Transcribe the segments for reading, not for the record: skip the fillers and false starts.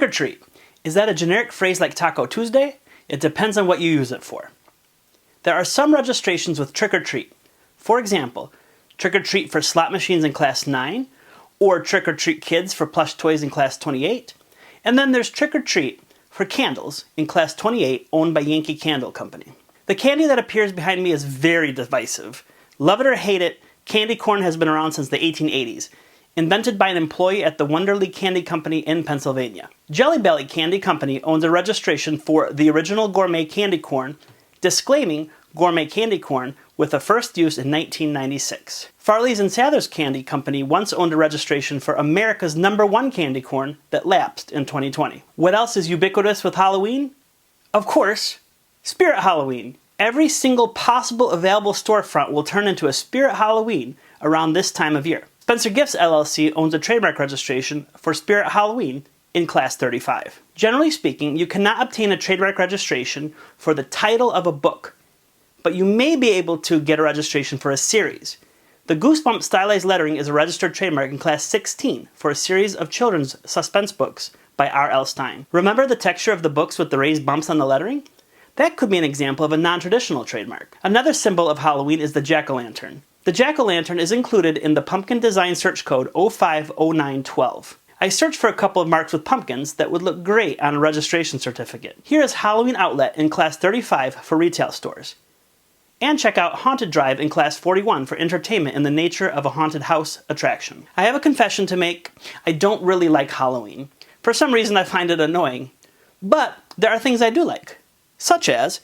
Trick or treat. Is that a generic phrase like Taco Tuesday? It depends on what you use it for. There are some registrations with trick or treat. For example, trick or treat for slot machines in Class 9, or trick or treat kids for plush toys in Class 28, and then there's trick or treat for candles in Class 28 owned by Yankee Candle Company. The candy that appears behind me is very divisive. Love it or hate it, candy corn has been around since the 1880s, invented by an employee at the Wonderly Candy Company in Pennsylvania. Jelly Belly Candy Company owns a registration for the original gourmet candy corn, disclaiming gourmet candy corn with a first use in 1996. Farley's and Sather's Candy Company once owned a registration for America's #1 candy corn that lapsed in 2020. What else is ubiquitous with Halloween? Of course, Spirit Halloween. Every single possible available storefront will turn into a Spirit Halloween around this time of year. Spencer Gifts LLC owns a trademark registration for Spirit Halloween in Class 35. Generally speaking, you cannot obtain a trademark registration for the title of a book, but you may be able to get a registration for a series. The Goosebumps stylized lettering is a registered trademark in Class 16 for a series of children's suspense books by R.L. Stine. Remember the texture of the books with the raised bumps on the lettering? That could be an example of a non-traditional trademark. Another symbol of Halloween is the jack-o'-lantern. The jack-o'-lantern is included in the pumpkin design search code 050912. I searched for a couple of marks with pumpkins that would look great on a registration certificate. Here is Halloween Outlet in Class 35 for retail stores. And check out Haunted Drive in Class 41 for entertainment in the nature of a haunted house attraction. I have a confession to make. I don't really like Halloween. For some reason I find it annoying. But there are things I do like. Such as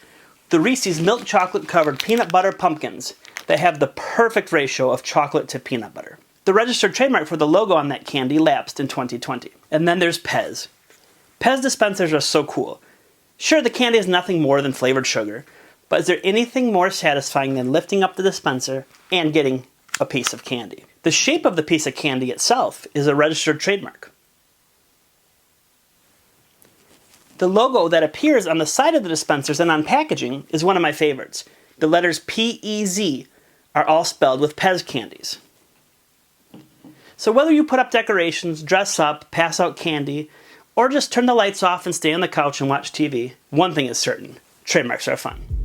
the Reese's milk chocolate covered peanut butter pumpkins that have the perfect ratio of chocolate to peanut butter. The registered trademark for the logo on that candy lapsed in 2020. And then there's Pez. Pez dispensers are so cool. Sure, the candy is nothing more than flavored sugar, but is there anything more satisfying than lifting up the dispenser and getting a piece of candy? The shape of the piece of candy itself is a registered trademark. The logo that appears on the side of the dispensers and on packaging is one of my favorites. The letters P-E-Z are all spelled with Pez candies. So whether you put up decorations, dress up, pass out candy, or just turn the lights off and stay on the couch and watch TV, one thing is certain: trademarks are fun.